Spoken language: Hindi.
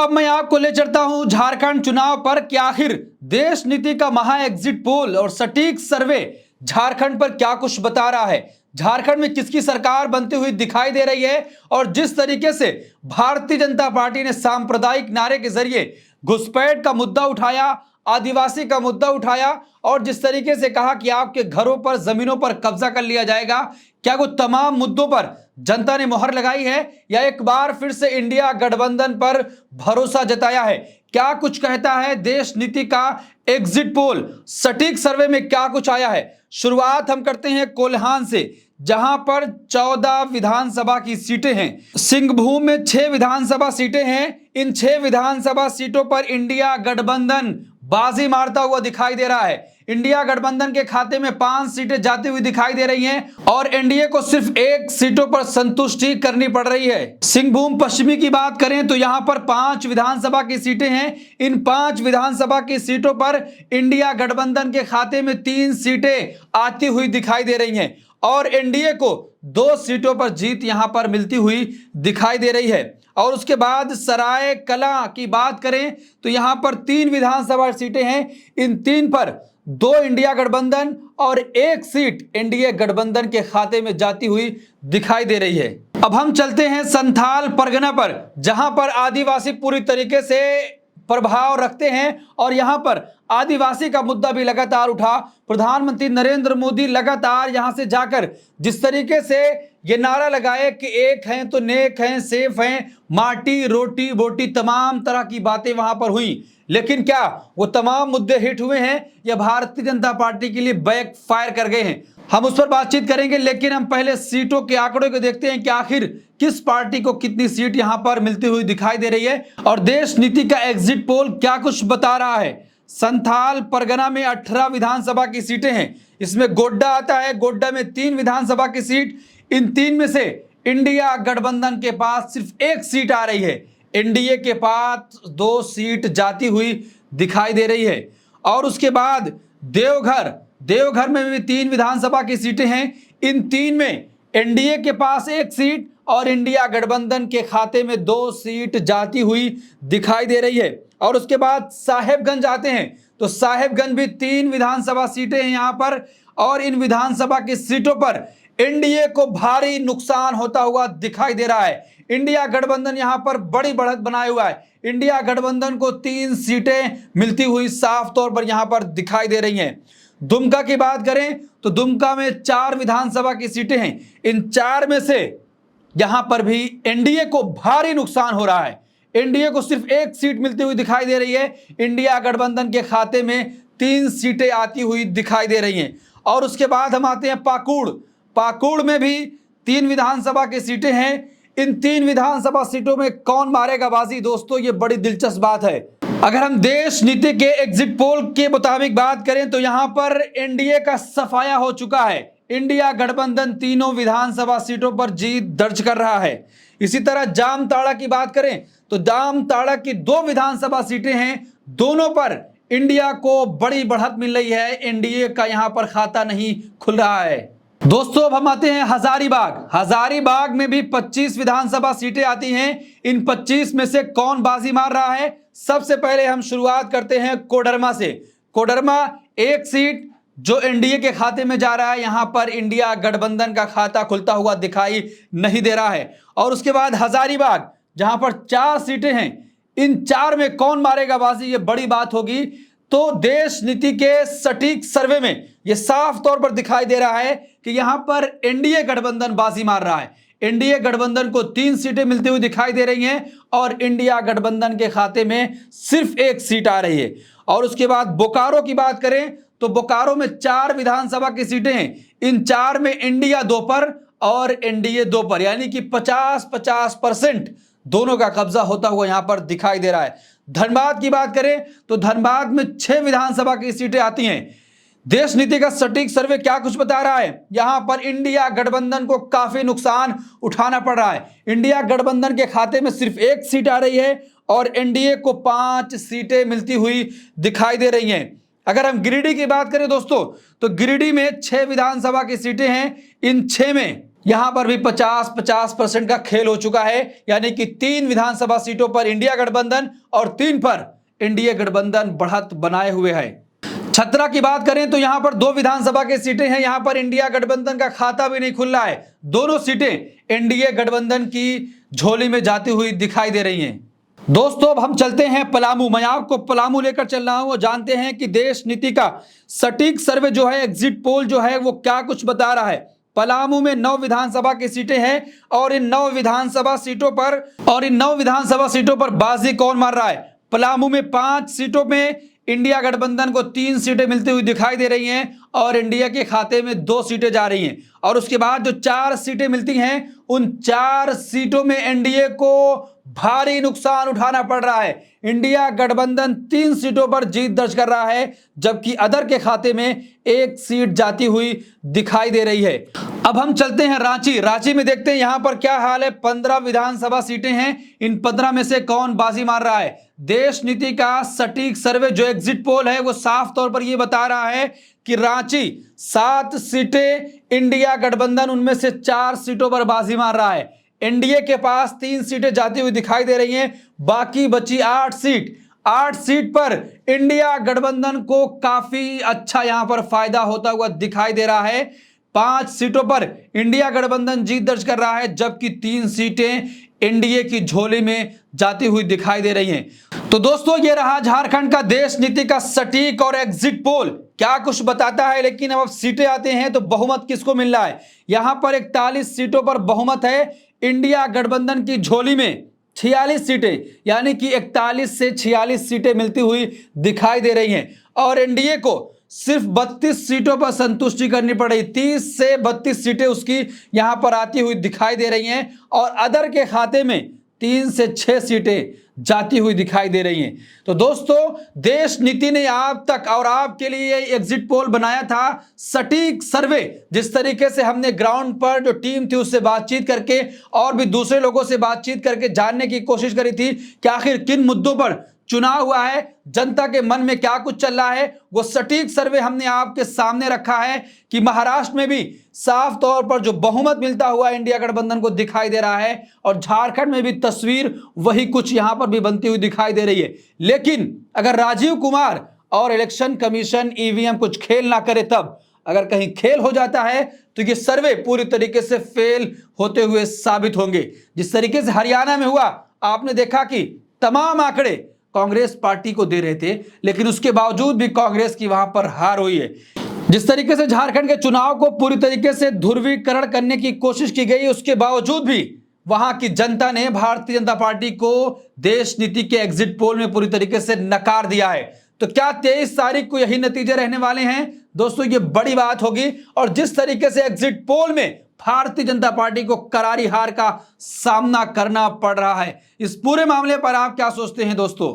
अब मैं आपको ले चलता हूं झारखंड चुनाव पर कि आखिर देश नीति का महा एग्जिट पोल और सटीक सर्वे झारखंड पर क्या कुछ बता रहा है। झारखंड में किसकी सरकार बनती हुई दिखाई दे रही है और जिस तरीके से भारतीय जनता पार्टी ने सांप्रदायिक नारे के जरिए घुसपैठ का मुद्दा उठाया, आदिवासी का मुद्दा उठाया और जिस तरीके से कहा कि आपके घरों पर, जमीनों पर कब्जा कर लिया जाएगा, क्या वो तमाम मुद्दों पर जनता ने मोहर लगाई है या एक बार फिर से इंडिया गठबंधन पर भरोसा जताया है? क्या कुछ कहता है देश नीति का एग्जिट पोल, सटीक सर्वे में क्या कुछ आया है? शुरुआत हम करते हैं कोल्हान से, जहां पर 14 विधानसभा की सीटें हैं। सिंहभूम में 6 विधानसभा सीटें हैं। इन 6 विधानसभा सीटों पर इंडिया गठबंधन बाजी मारता हुआ दिखाई दे रहा है। इंडिया गठबंधन के खाते में 5 सीटें जाती हुई दिखाई दे रही हैं और एनडीए को सिर्फ 1 सीटों पर संतुष्टि करनी पड़ रही है। सिंहभूम पश्चिमी की बात करें तो यहां पर 5 विधानसभा की सीटें हैं। इन 5 विधानसभा की सीटों पर इंडिया गठबंधन के खाते में 3 सीटें आती हुई दिखाई दे रही हैं और एनडीए को 2 सीटों पर जीत यहां पर मिलती हुई दिखाई दे रही है। और उसके बाद सराय कला की बात करें तो यहां पर 3 विधानसभा सीटें हैं। इन 3 पर 2 इंडिया गठबंधन और 1 सीट एनडीए गठबंधन के खाते में जाती हुई दिखाई दे रही है। अब हम चलते हैं संथाल परगना पर, जहां पर आदिवासी पूरी तरीके से प्रभाव रखते हैं और यहां पर आदिवासी का मुद्दा भी लगातार उठा। प्रधानमंत्री नरेंद्र मोदी लगातार यहां से जाकर जिस तरीके से ये नारा लगाए कि एक हैं तो नेक हैं, सेफ हैं, माटी रोटी बोटी, तमाम तरह की बातें वहां पर हुई, लेकिन क्या वो तमाम मुद्दे हिट हुए हैं या भारतीय जनता पार्टी के लिए बैक फायर कर गए हैं? हम उस पर बातचीत करेंगे, लेकिन हम पहले सीटों के आंकड़ों को देखते हैं कि आखिर किस पार्टी को कितनी सीट यहां पर मिलती हुई दिखाई दे रही है और देश नीति का एग्जिट पोल क्या कुछ बता रहा है। संथाल परगना में 18 विधानसभा की सीटें हैं। इसमें गोड्डा आता है। गोड्डा में 3 विधानसभा की सीट। इन 3 में से इंडिया गठबंधन के पास सिर्फ 1 सीट आ रही है। एनडीए के पास 2 सीट जाती हुई दिखाई दे रही है। और उसके बाद देवघर में भी 3 विधानसभा की सीटें हैं। इन 3 में एनडीए के पास 1 सीट और इंडिया गठबंधन के खाते में 2 सीट जाती हुई दिखाई दे रही है। और उसके बाद साहेबगंज आते हैं तो साहेबगंज भी 3 विधानसभा सीटें हैं यहां पर और इन विधानसभा की सीटों पर एनडीए को भारी नुकसान होता हुआ दिखाई दे रहा है। इंडिया गठबंधन यहां पर बड़ी बढ़त बनाए हुआ है। इंडिया गठबंधन को 3 सीटें मिलती हुई साफ तौर पर यहां पर दिखाई दे रही हैं। दुमका की बात करें तो दुमका में 4 विधानसभा की सीटें हैं। इन 4 में से यहां पर भी एनडीए को भारी नुकसान हो रहा है। एनडीए को सिर्फ 1 सीट मिलती हुई दिखाई दे रही है। इंडिया गठबंधन के खाते में 3 सीटें आती हुई दिखाई दे रही हैं। और उसके बाद हम आते हैं पाकुड़ में भी 3 विधानसभा की सीटें हैं। इन 3 विधानसभा सीटों में कौन मारेगा बाजी? दोस्तों, ये बड़ी दिलचस्प बात है। अगर हम देश नीति के एग्जिट पोल के मुताबिक बात करें तो यहां पर एनडीए का सफाया हो चुका है। इंडिया गठबंधन तीनों विधानसभा सीटों पर जीत दर्ज कर रहा है। इसी तरह जामताड़ा की बात करें तो जामताड़ा की 2 विधानसभा सीटें हैं। दोनों पर इंडिया को बड़ी बढ़त मिल रही है। एनडीए का यहां पर खाता नहीं खुल रहा है। दोस्तों, अब हम आते हैं हजारीबाग में भी 25 विधानसभा सीटें आती हैं। इन 25 में से कौन बाजी मार रहा है? सबसे पहले हम शुरुआत करते हैं कोडरमा से। कोडरमा 1 सीट जो एनडीए के खाते में जा रहा है। यहां पर इंडिया गठबंधन का खाता खुलता हुआ दिखाई नहीं दे रहा है। और उसके बाद हजारीबाग, जहां पर 4 सीटें हैं। इन 4 में कौन मारेगा बाजी? ये बड़ी बात होगी। तो देश नीति के सटीक सर्वे में यह साफ तौर पर दिखाई दे रहा है कि यहां पर एनडीए गठबंधन बाजी मार रहा है। एनडीए गठबंधन को 3 सीटें मिलती हुई दिखाई दे रही हैं और इंडिया गठबंधन के खाते में सिर्फ 1 सीट आ रही है। और उसके बाद बोकारो की बात करें तो बोकारो में 4 विधानसभा की सीटें हैं। इन 4 में इंडिया 2 पर और एनडीए 2 पर, यानी कि 50-50% दोनों का कब्जा होता हुआ यहां पर दिखाई दे रहा है। धनबाद की बात करें तो धनबाद में 6 विधानसभा की सीटें आती हैं। देश नीति का सटीक सर्वे क्या कुछ बता रहा है? यहां पर इंडिया गठबंधन को काफी नुकसान उठाना पड़ रहा है। इंडिया गठबंधन के खाते में सिर्फ 1 सीट आ रही है और एनडीए को 5 सीटें मिलती हुई दिखाई दे रही हैं। अगर हम गिरिडीह की बात करें दोस्तों तो गिरिडीह में 6 विधानसभा की सीटें हैं। इन 6 में यहां पर भी 50-50% का खेल हो चुका है, यानी कि 3 विधानसभा सीटों पर इंडिया गठबंधन और 3 पर एनडीए गठबंधन बढ़त बनाए हुए है। छतरा की बात करें तो यहां पर 2 विधानसभा की सीटें हैं, यहां पर इंडिया गठबंधन का खाता भी नहीं खुल रहा है। दोनों सीटें एनडीए गठबंधन की झोली में जाती हुई दिखाई दे रही हैं। दोस्तों अब हम चलते हैं पलामू। मैं आपको पलामू लेकर चल रहा हूं और जानते हैं कि देश नीति का सटीक सर्वे जो है, एग्जिट पोल जो है, वो क्या कुछ बता रहा है। पलामू में 9 विधानसभा की सीटें हैं और इन 9 विधानसभा सीटों पर बाजी कौन मार रहा है। पलामू में 5 सीटों में इंडिया गठबंधन को 3 सीटें मिलती हुई दिखाई दे रही हैं और इंडिया के खाते में 2 सीटें जा रही हैं। और उसके बाद जो 4 सीटें मिलती हैं, उन 4 सीटों में एनडीए को भारी नुकसान उठाना पड़ रहा है। इंडिया गठबंधन 3 सीटों पर जीत दर्ज कर रहा है, जबकि अदर के खाते में 1 सीट जाती हुई दिखाई दे रही है। अब हम चलते हैं रांची में देखते हैं यहां पर क्या हाल है। 15 विधानसभा सीटें हैं, इन 15 में से कौन बाजी मार रहा है। देश नीति का सटीक सर्वे जो एग्जिट पोल है, वो साफ तौर पर यह बता रहा है कि रांची 7 सीटें इंडिया गठबंधन, उनमें से 4 सीटों पर बाजी मार रहा है। एनडीए के पास 3 सीटें जाती हुई दिखाई दे रही हैं, बाकी बची 8 सीट पर इंडिया गठबंधन को काफी अच्छा यहां पर फायदा होता हुआ दिखाई दे रहा है। 5 सीटों पर इंडिया गठबंधन जीत दर्ज कर रहा है, जबकि 3 सीटें एनडीए की झोली में जाती हुई दिखाई दे रही हैं। तो दोस्तों ये रहा झारखंड का देश नीति का सटीक और एग्जिट पोल, क्या कुछ बताता है। लेकिन अब सीटें आते हैं तो बहुमत किसको मिल रहा है। यहां पर 41 सीटों पर बहुमत है इंडिया गठबंधन की झोली में। 46 सीटें, यानी कि 41 से 46 सीटें मिलती हुई दिखाई दे रही हैं और एनडीए को सिर्फ 32 सीटों पर संतुष्टि करनी पड़ रही। 30 से 32 सीटें उसकी यहां पर आती हुई दिखाई दे रही हैं और अदर के खाते में 3 से 6 सीटें जाती हुई दिखाई दे रही हैं। तो दोस्तों देश नीति ने आप तक और आपके लिए एग्जिट पोल बनाया था, सटीक सर्वे। जिस तरीके से हमने ग्राउंड पर जो टीम थी उससे बातचीत करके और भी दूसरे लोगों से बातचीत करके जानने की कोशिश करी थी कि आखिर किन मुद्दों पर चुनाव हुआ है, जनता के मन में क्या कुछ चल रहा है, वो सटीक सर्वे हमने आपके सामने रखा है कि महाराष्ट्र में भी साफ तौर पर जो बहुमत मिलता हुआ इंडिया गठबंधन को दिखाई दे रहा है और झारखंड में भी तस्वीर वही कुछ यहां पर भी बनती हुई दिखाई दे रही है। लेकिन अगर राजीव कुमार और इलेक्शन कमीशन ईवीएम कुछ खेल ना करे, तब अगर कहीं खेल हो जाता है तो ये सर्वे पूरी तरीके से फेल होते हुए साबित होंगे। जिस तरीके से हरियाणा में हुआ, आपने देखा कि तमाम आंकड़े कांग्रेस पार्टी को दे रहे थे, लेकिन उसके बावजूद भी कांग्रेस की वहां पर हार हुई है। जिस तरीके से झारखंड के चुनाव को पूरी तरीके से ध्रुवीकरण करने की कोशिश की गई, उसके बावजूद भी वहां की जनता ने भारतीय जनता पार्टी को देश नीति के एग्जिट पोल में पूरी तरीके से नकार दिया है। तो क्या 23 तारीख को यही नतीजे रहने वाले हैं? दोस्तों ये बड़ी बात होगी। और जिस तरीके से एग्जिट पोल में भारतीय जनता पार्टी को करारी हार का सामना करना पड़ रहा है, इस पूरे मामले पर आप क्या सोचते हैं दोस्तों?